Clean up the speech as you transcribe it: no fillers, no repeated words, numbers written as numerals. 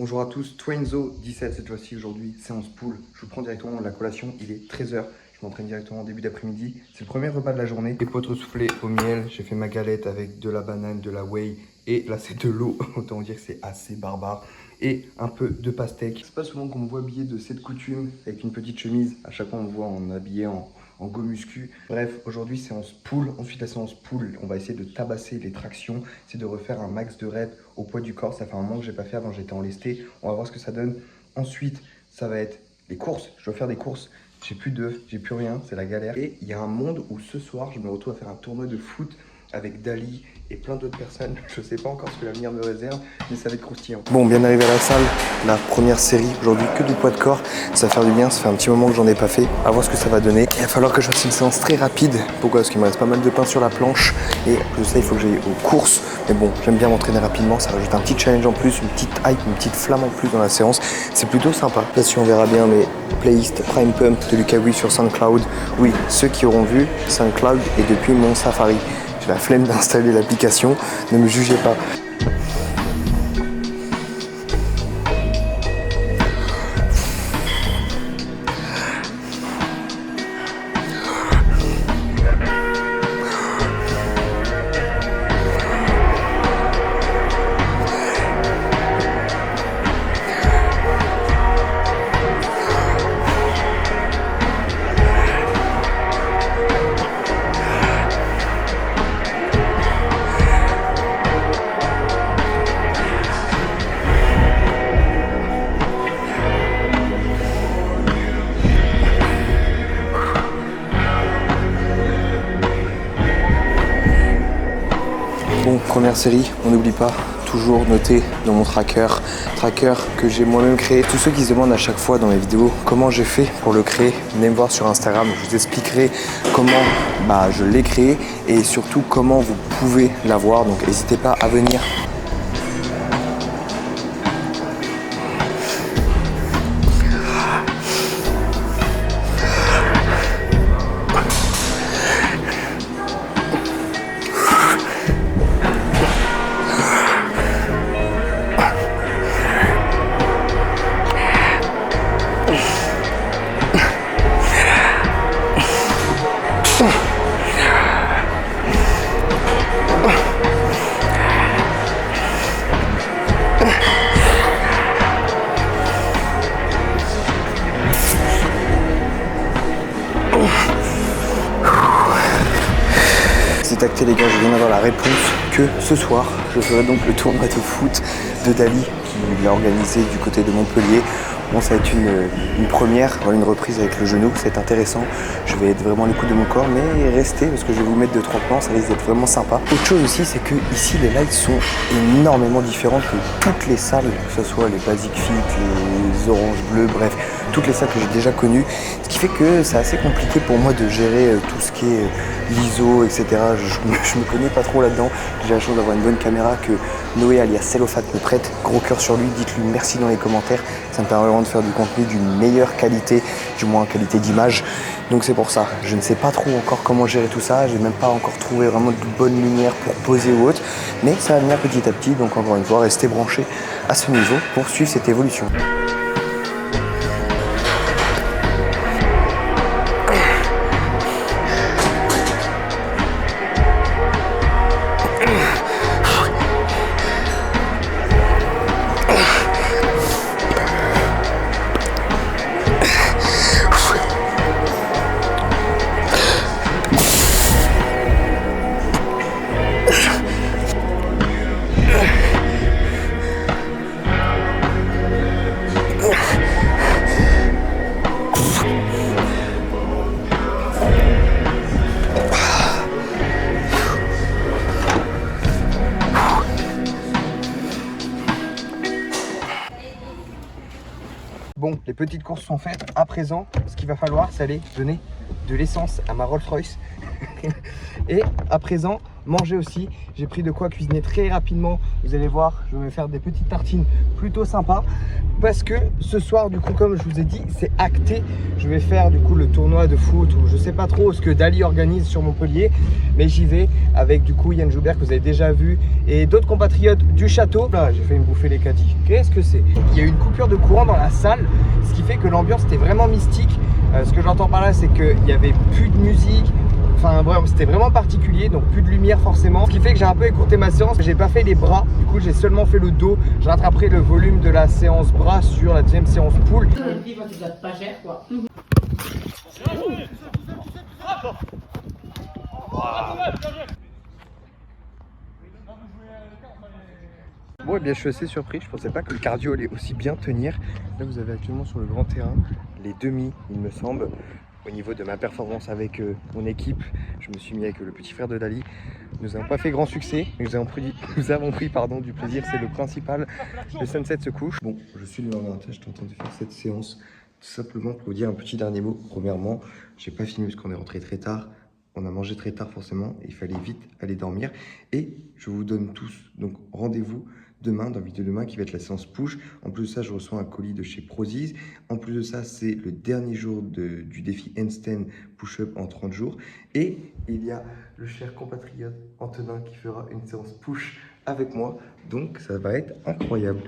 Bonjour à tous, Twenzo 17 cette fois-ci aujourd'hui, séance pool. Je vous prends directement de la collation, il est 13h. Je m'entraîne directement en début d'après-midi. C'est le premier repas de la journée. Les poitrons soufflés au miel, j'ai fait ma galette avec de la banane, de la whey et là c'est de l'eau. Autant dire que c'est assez barbare. Et un peu de pastèque. C'est pas souvent qu'on me voit habillé de cette coutume avec une petite chemise. À chaque fois on me voit habillé en go muscu. Bref, aujourd'hui séance pool. Ensuite la séance pool, on va essayer de tabasser les tractions. C'est de refaire un max de reps au poids du corps. Ça fait un moment que j'ai pas fait, avant j'étais en lesté. On va voir ce que ça donne. Ensuite, ça va être les courses. Je dois faire des courses. J'ai plus d'œufs, j'ai plus rien, c'est la galère. Et il y a un monde où ce soir, je me retrouve à faire un tournoi de foot avec Dali et plein d'autres personnes. Je sais pas encore ce que l'avenir me réserve, mais ça va être croustillant. Bon, bien arrivé à la salle, la première série aujourd'hui, que du poids de corps. Ça va faire du bien, ça fait un petit moment que j'en ai pas fait. À voir ce que ça va donner. Il va falloir que je fasse une séance très rapide. Pourquoi? Parce qu'il me reste pas mal de pain sur la planche. Et je sais, il faut que j'aille aux courses. Mais bon, j'aime bien m'entraîner rapidement. Ça rajoute un petit challenge en plus, une petite hype, une petite flamme en plus dans la séance. C'est plutôt sympa. Là, si on verra bien mes playlists Prime Pump de Lucas Huy sur SoundCloud. Oui, ceux qui auront vu, SoundCloud est depuis mon Safari. J'ai la flemme d'installer l'application, ne me jugez pas. Bon, première série, on n'oublie pas, toujours noter dans mon tracker que j'ai moi-même créé. Tous ceux qui se demandent à chaque fois dans mes vidéos comment j'ai fait pour le créer, venez me voir sur Instagram, je vous expliquerai comment je l'ai créé et surtout comment vous pouvez l'avoir, donc n'hésitez pas à venir. C'est acté les gars, je viens d'avoir la réponse que ce soir, je ferai donc le tournoi de foot de Dali qui l'a organisé du côté de Montpellier. Bon, ça va être une première, voilà, une reprise avec le genou, ça va être intéressant. Je vais être vraiment à l'écoute de mon corps, mais restez parce que je vais vous mettre 2-3 plans, ça risque d'être vraiment sympa. Autre chose aussi, c'est que ici les lights sont énormément différentes que toutes les salles, que ce soit les Basic Fit, les Orange Bleu, bref, toutes les salles que j'ai déjà connues. Ce qui fait que c'est assez compliqué pour moi de gérer tout ce qui est l'ISO, etc. Je me connais pas trop là-dedans. J'ai la chance d'avoir une bonne caméra que Noé alias Cellophat me prête. Gros cœur sur lui, dites-lui merci dans les commentaires. Ça me permet vraiment de faire du contenu d'une meilleure qualité, du moins qualité d'image. Donc c'est pour ça. Je ne sais pas trop encore comment gérer tout ça. J'ai même pas encore trouvé vraiment de bonne lumière pour poser ou autre. Mais ça va venir petit à petit. Donc encore une fois, restez branchés à ce niveau pour suivre cette évolution. Bon, les petites courses sont faites. À présent, ce qu'il va falloir, c'est aller donner de l'essence à ma Rolls-Royce. Et à présent, manger aussi. J'ai pris de quoi cuisiner très rapidement. Vous allez voir, je vais me faire des petites tartines plutôt sympas. Parce que ce soir, du coup, comme je vous ai dit, c'est acté. Je vais faire du coup le tournoi de foot ou je sais pas trop ce que Dali organise sur Montpellier. Mais j'y vais avec du coup Yann Joubert que vous avez déjà vu et d'autres compatriotes du château. Là, j'ai failli me bouffer les caddies. Qu'est-ce que c'est? Il y a eu une coupure de courant dans la salle, ce qui fait que l'ambiance était vraiment mystique. Ce que j'entends par là, c'est qu'il n'y avait plus de musique. Enfin bref, c'était vraiment particulier, donc plus de lumière forcément. Ce qui fait que j'ai un peu écourté ma séance. J'ai pas fait les bras, du coup j'ai seulement fait le dos. Je rattraperai le volume de la séance bras sur la deuxième séance poule. Pas cher quoi. Bon, et bien je suis assez surpris, je pensais pas que le cardio allait aussi bien tenir. Là vous avez actuellement sur le grand terrain les demi, il me semble. Au niveau de ma performance avec mon équipe, je me suis mis avec le petit frère de Dali. Nous n'avons pas fait grand succès, mais nous avons pris du plaisir, c'est le principal. Le sunset se couche. Bon, je suis le matin, je t'entends de faire cette séance tout simplement pour vous dire un petit dernier mot. Premièrement, j'ai pas filmé parce qu'on est rentré très tard. On a mangé très tard forcément, il fallait vite aller dormir. Et je vous donne tous, donc rendez-vous demain, dans la vidéo de demain qui va être la séance push. En plus de ça, je reçois un colis de chez Prozis. En plus de ça, c'est le dernier jour du défi handstand push-up en 30 jours. Et il y a le cher compatriote Antonin qui fera une séance push avec moi. Donc ça va être incroyable.